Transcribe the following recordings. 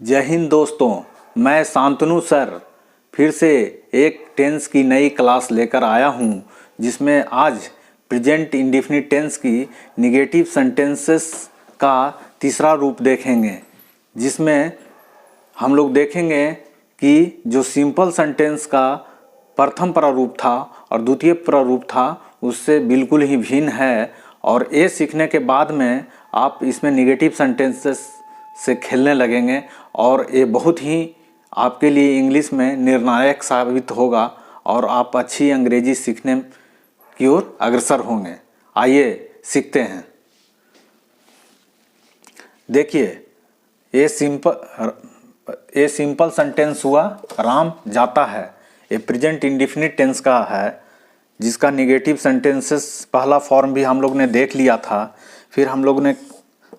जय हिंद दोस्तों, मैं शांतनु सर फिर से एक टेंस की नई क्लास लेकर आया हूँ, जिसमें आज प्रेजेंट इंडेफिनिट टेंस की निगेटिव सेंटेंसेस का तीसरा रूप देखेंगे, जिसमें हम लोग देखेंगे कि जो सिंपल सेंटेंस का प्रथम प्रारूप था और द्वितीय प्रारूप था उससे बिल्कुल ही भिन्न है। और ये सीखने के बाद में आप इसमें निगेटिव सेंटेंसेस से खेलने लगेंगे और ये बहुत ही आपके लिए इंग्लिश में निर्णायक साबित होगा और आप अच्छी अंग्रेजी सीखने की ओर अग्रसर होंगे। आइए सीखते हैं। देखिए, ये सिंपल सेंटेंस हुआ राम जाता है। ये प्रेजेंट इंडेफिनिट टेंस का है, जिसका निगेटिव सेंटेंसेस पहला फॉर्म भी हम लोग ने देख लिया था, फिर हम लोग ने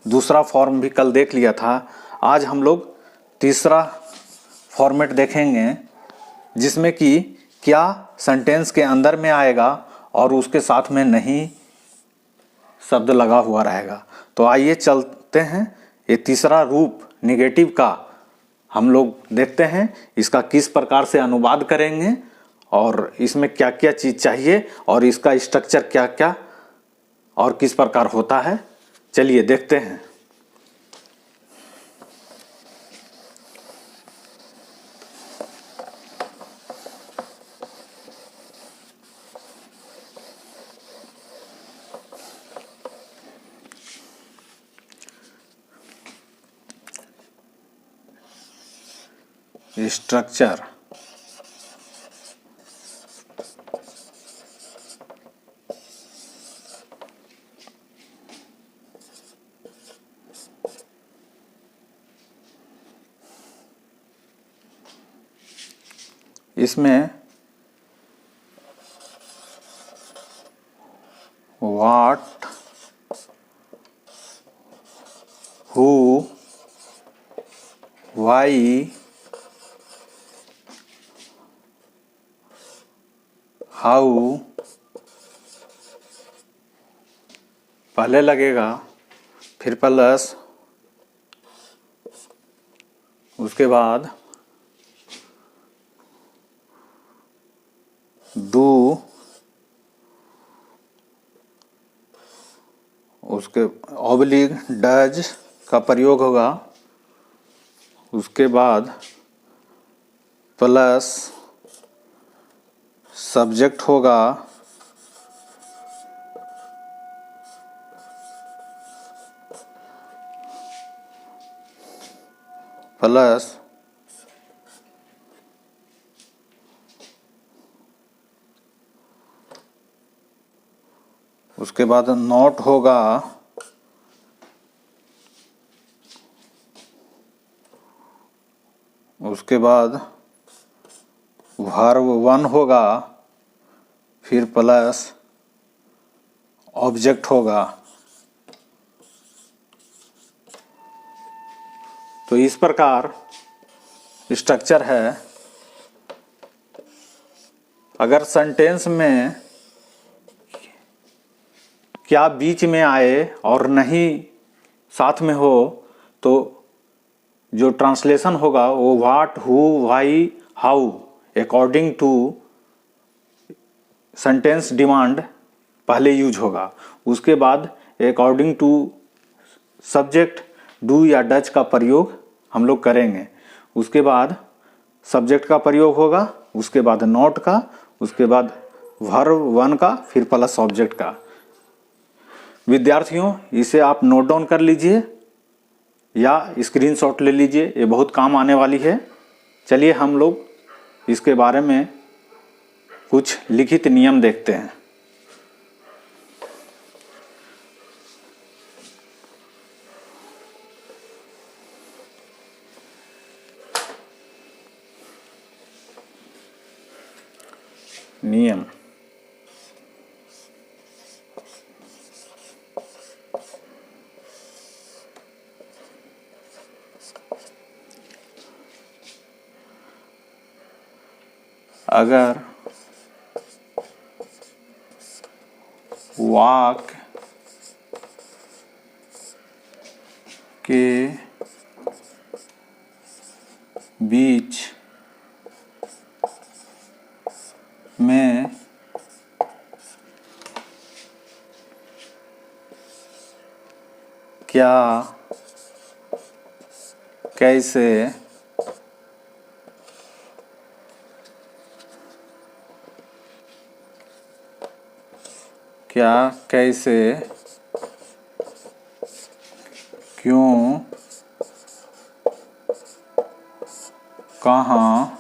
दूसरा फॉर्म भी कल देख लिया था। आज हम लोग तीसरा फॉर्मेट देखेंगे, जिसमें कि क्या सेंटेंस के अंदर में आएगा और उसके साथ में नहीं शब्द लगा हुआ रहेगा। तो आइए चलते हैं, ये तीसरा रूप निगेटिव का हम लोग देखते हैं, इसका किस प्रकार से अनुवाद करेंगे और इसमें क्या क्या चीज़ चाहिए और इसका स्ट्रक्चर क्या क्या और किस प्रकार होता है। चलिए देखते हैं। स्ट्रक्चर इसमें व्हाट, हु, वाई, हाउ पहले लगेगा, फिर प्लस, उसके बाद डू, उसके ऑब्लिक डज का प्रयोग होगा, उसके बाद प्लस सब्जेक्ट होगा, प्लस उसके बाद नॉट होगा, उसके बाद वर्ब वन होगा, फिर प्लस ऑब्जेक्ट होगा। तो इस प्रकार स्ट्रक्चर है। अगर सेंटेंस में क्या बीच में आए और नहीं साथ में हो, तो जो ट्रांसलेशन होगा वो what, who, why, how according to sentence demand पहले यूज होगा। उसके बाद अकॉर्डिंग टू सब्जेक्ट डू या डज का प्रयोग हम लोग करेंगे। उसके बाद सब्जेक्ट का प्रयोग होगा, उसके बाद नॉट का, उसके बाद वर्ब वन का, फिर प्लस ऑब्जेक्ट का। विद्यार्थियों, इसे आप नोट डाउन कर लीजिए या स्क्रीनशॉट ले लीजिए, ये बहुत काम आने वाली है। चलिए हम लोग इसके बारे में कुछ लिखित नियम देखते हैं। नियम अगर वाक्य के बीच में क्या, कैसे, क्या, कैसे, क्यों, कहाँ,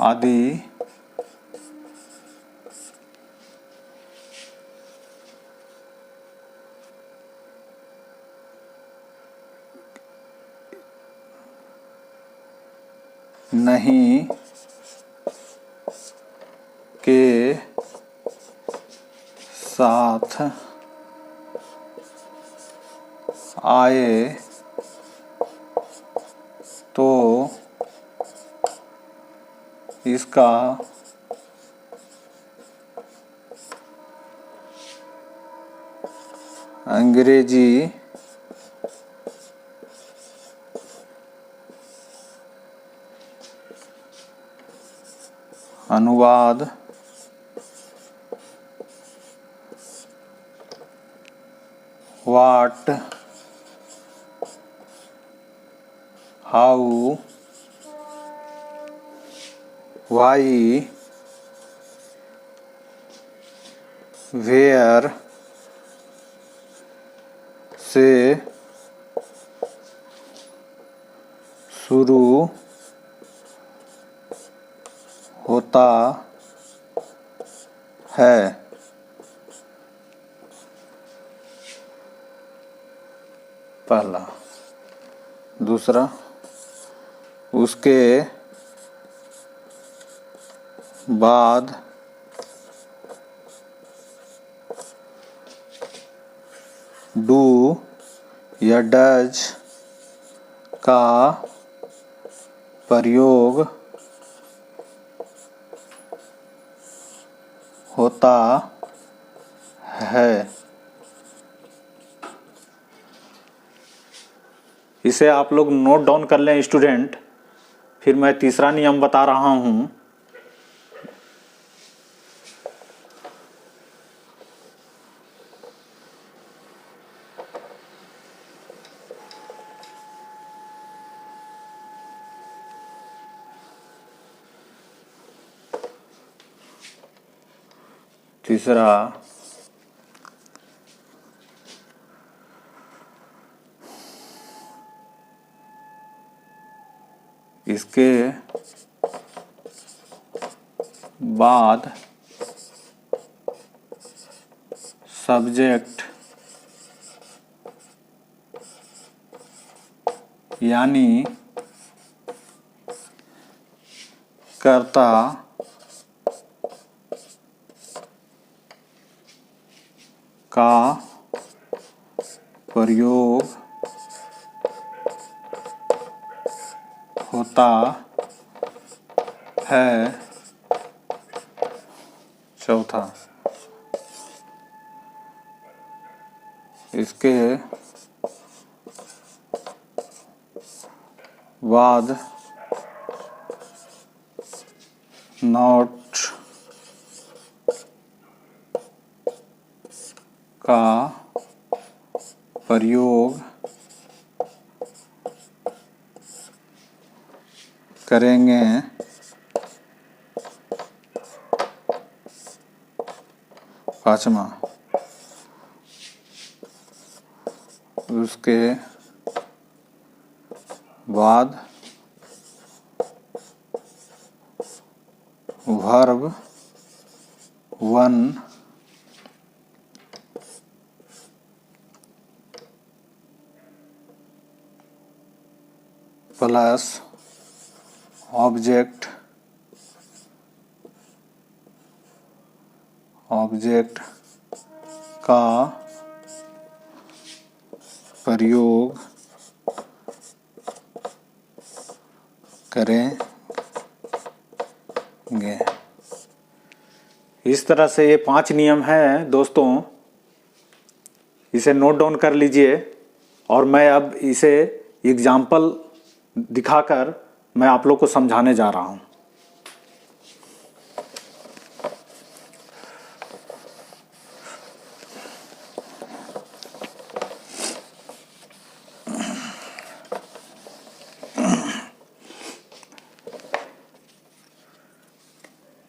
आदि नहीं के साथ आए तो इसका अंग्रेजी अनुवाद व्हाट, हाउ, वाई, वेयर से शुरू होता है। पहला। दूसरा, उसके बाद डू या डज का प्रयोग होता है। इसे आप लोग नोट डाउन कर लें स्टूडेंट। फिर मैं तीसरा नियम बता रहा हूं। तीसरा, इसके बाद सब्जेक्ट यानी कर्ता का प्रयोग होता है। चौथा, इसके बाद नॉट का प्रयोग करेंगे। पांचवा, उसके बाद वर्ब 1 प्लस ऑब्जेक्ट का प्रयोग करेंगे। इस तरह से ये 5 नियम हैं दोस्तों। इसे नोट डाउन कर लीजिए और मैं अब इसे एग्जाम्पल दिखाकर मैं आप लोग को समझाने जा रहा हूँ।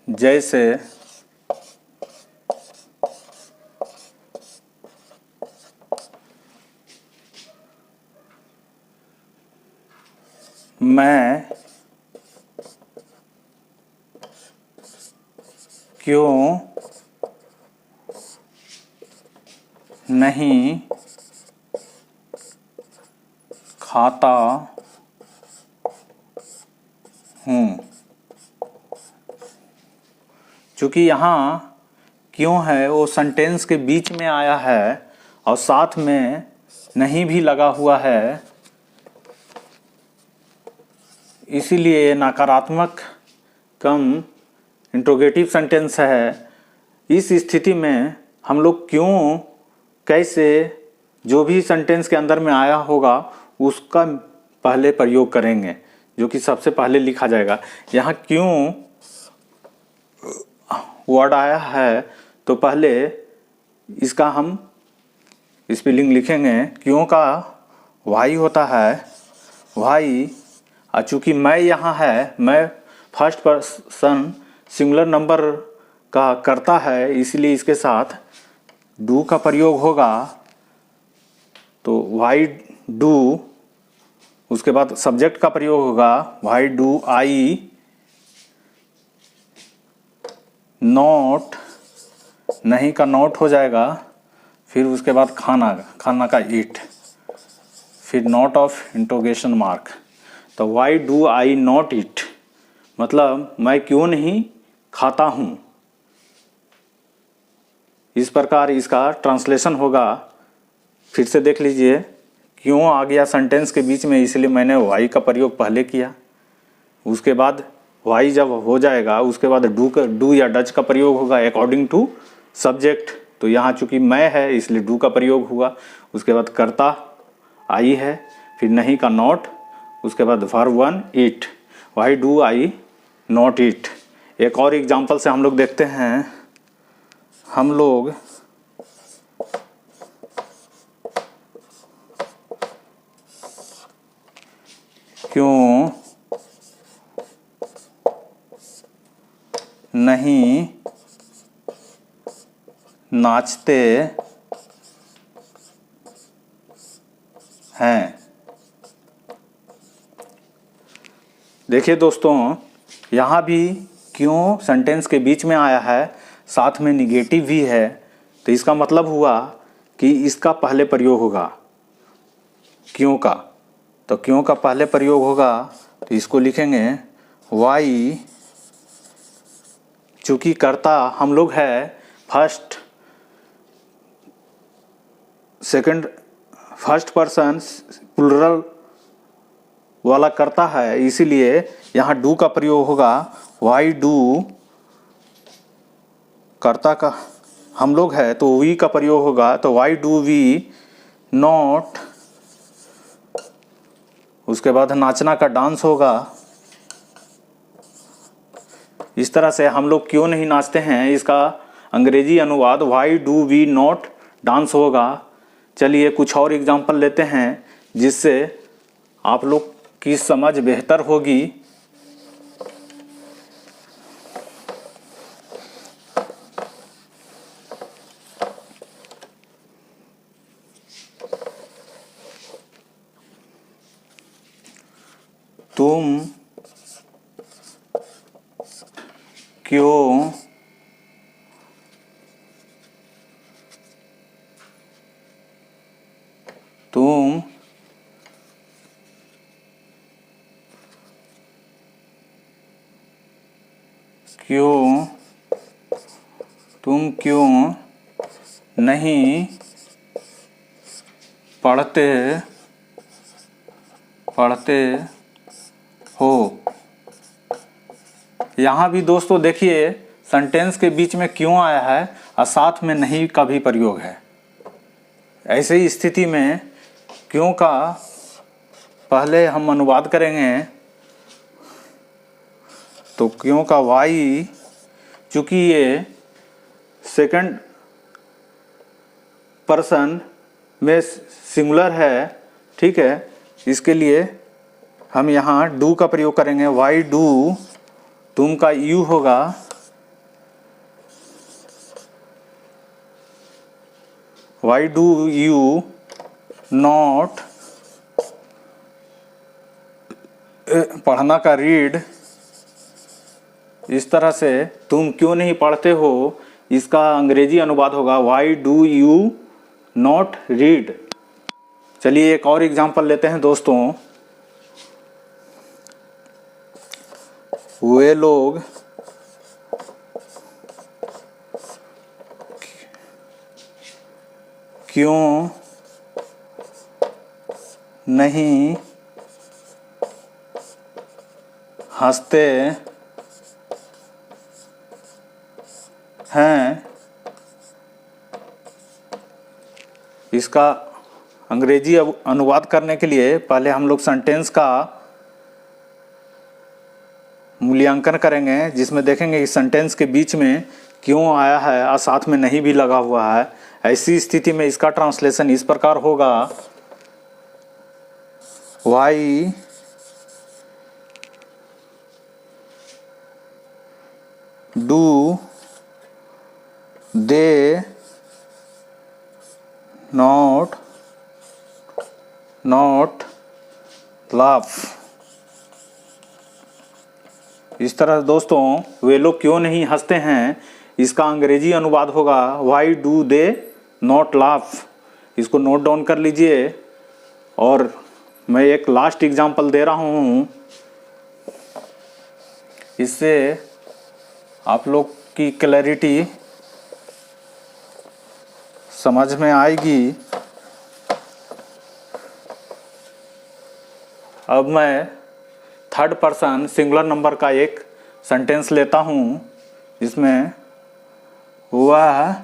जैसे मैं क्यों नहीं खाता हूँ। चूँकि यहाँ क्यों है वो सेंटेंस के बीच में आया है और साथ में नहीं भी लगा हुआ है, इसीलिए नकारात्मक कम इंट्रोगेटिव सेंटेंस है। इस स्थिति में हम लोग क्यों कैसे जो भी सेंटेंस के अंदर में आया होगा उसका पहले प्रयोग करेंगे, जो कि सबसे पहले लिखा जाएगा। यहाँ क्यों वर्ड आया है तो पहले इसका हम स्पेलिंग लिखेंगे। क्यों का वाई होता है, वाई। और चूँकि मैं यहाँ है, मैं फर्स्ट पर्सन सिंगुलर नंबर का करता है, इसलिए इसके साथ डू का प्रयोग होगा। तो वाई डू, उसके बाद सब्जेक्ट का प्रयोग होगा वाई डू आई नॉट, नहीं का नॉट हो जाएगा। फिर उसके बाद खाना का ईट, फिर नॉट ऑफ इंट्रोगेशन मार्क। तो why do I not eat मतलब मैं क्यों नहीं खाता हूँ। इस प्रकार इसका ट्रांसलेशन होगा। फिर से देख लीजिए, क्यों आ गया सेंटेंस के बीच में, इसलिए मैंने वाई का प्रयोग पहले किया। उसके बाद वाई जब हो जाएगा उसके बाद डू या डच का प्रयोग होगा अकॉर्डिंग टू सब्जेक्ट। तो यहाँ चूँकि मैं है इसलिए डू का प्रयोग हुआ। उसके बाद करता आई है, फिर नहीं का नॉट, उसके बाद verb one eat, why do I not eat. एक और एग्जांपल से हम लोग देखते हैं। हम लोग क्यों नहीं नाचते हैं। देखिए दोस्तों, यहाँ भी क्यों सेंटेंस के बीच में आया है, साथ में निगेटिव भी है। तो इसका मतलब हुआ कि इसका पहले प्रयोग होगा क्यों का। तो क्यों का पहले प्रयोग होगा तो इसको लिखेंगे वाई। चूँकि कर्ता हम लोग है फर्स्ट पर्सन प्लुरल वाला करता है, इसीलिए यहाँ डू का प्रयोग होगा। वाई डू, कर्ता का हम लोग है तो वी का प्रयोग होगा। तो वाई डू वी नॉट, उसके बाद नाचना का डांस होगा। इस तरह से हम लोग क्यों नहीं नाचते हैं, इसका अंग्रेजी अनुवाद why do we not dance होगा। चलिए कुछ और एग्जांपल लेते हैं जिससे आप लोग की समझ बेहतर होगी। तुम क्यों तुम क्यों नहीं पढ़ते हो। यहाँ भी दोस्तों देखिए सेंटेंस के बीच में क्यों आया है और साथ में नहीं का भी प्रयोग है। ऐसे ही स्थिति में क्यों का पहले हम अनुवाद करेंगे, तो क्यों का वाई, चूँकि ये सेकंड पर्सन में सिंगुलर है, ठीक है, इसके लिए हम यहाँ डू का प्रयोग करेंगे। वाई डू, तुम का यू होगा, वाई डू यू नॉट, पढ़ना का रीड, इस तरह से तुम क्यों नहीं पढ़ते हो, इसका अंग्रेजी अनुवाद होगा why do you not read. चलिए एक और एग्जांपल लेते हैं दोस्तों। वे लोग क्यों नहीं हंसते हैं, इसका अंग्रेजी अनुवाद करने के लिए पहले हम लोग सेंटेंस का मूल्यांकन करेंगे, जिसमें देखेंगे कि सेंटेंस के बीच में क्यों आया है और साथ में नहीं भी लगा हुआ है। ऐसी स्थिति में इसका ट्रांसलेशन इस प्रकार होगा, why do they not laugh. इस तरह दोस्तों वे लोग क्यों नहीं हंसते हैं, इसका अंग्रेजी अनुवाद होगा why do they not laugh. इसको नोट डाउन कर लीजिए। और मैं एक लास्ट एग्जांपल दे रहा हूँ, इससे आप लोग की क्लैरिटी समझ में आएगी। अब मैं थर्ड पर्सन सिंगुलर नंबर का एक सेंटेंस लेता हूँ, जिसमें वह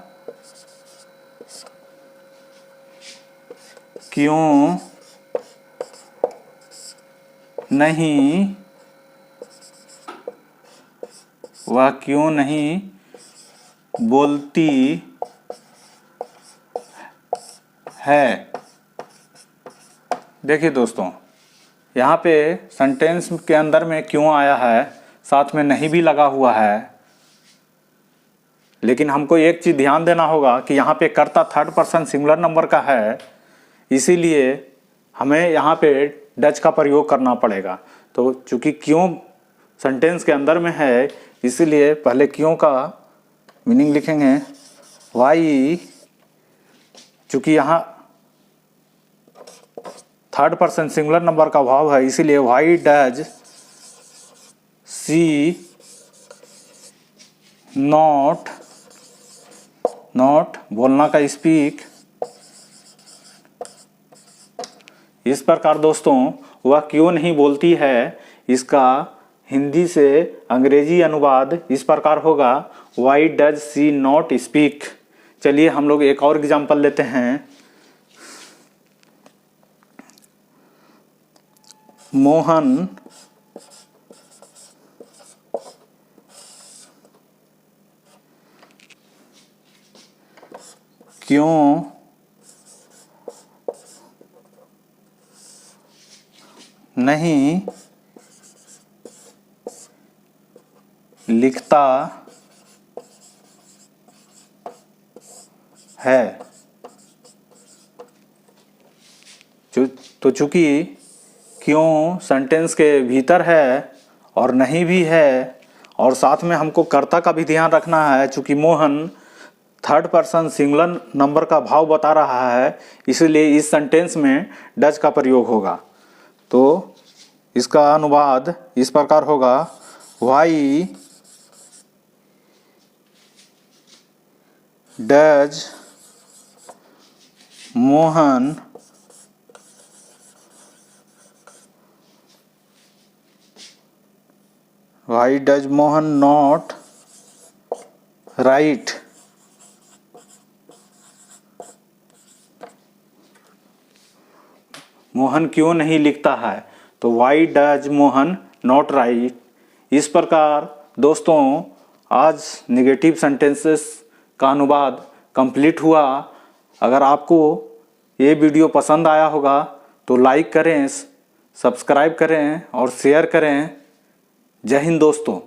क्यों नहीं बोलती है। देखिए दोस्तों, यहाँ पे सेंटेंस के अंदर में क्यों आया है, साथ में नहीं भी लगा हुआ है, लेकिन हमको एक चीज़ ध्यान देना होगा कि यहाँ पे कर्ता थर्ड पर्सन सिंगुलर नंबर का है, इसीलिए हमें यहाँ पे डच का प्रयोग करना पड़ेगा। तो चूँकि क्यों सेंटेंस के अंदर में है, इसीलिए पहले क्यों का मीनिंग लिखेंगे वाई, चूँकि यहाँ थर्ड पर्सन सिंगुलर नंबर का भाव है, इसीलिए वाई डज सी नॉट बोलना का स्पीक। इस प्रकार दोस्तों वह क्यों नहीं बोलती है, इसका हिंदी से अंग्रेजी अनुवाद इस प्रकार होगा why does she not speak. चलिए हम लोग एक और एग्जांपल लेते हैं। मोहन क्यों नहीं लिखता है। तो चूंकि क्यों सेंटेंस के भीतर है और नहीं भी है, और साथ में हमको कर्ता का भी ध्यान रखना है, चूंकि Mohan third person singular number का भाव बता रहा है, इसलिए इस सेंटेंस में डज का प्रयोग होगा। तो इसका अनुवाद इस प्रकार होगा why does Mohan not right Mohan क्यों नहीं लिखता है, तो why does Mohan not right. इस प्रकार दोस्तों आज निगेटिव सेंटेंसेस का अनुवाद कंप्लीट हुआ। अगर आपको ये वीडियो पसंद आया होगा तो लाइक करें, सब्सक्राइब करें और शेयर करें। जय हिंद दोस्तों।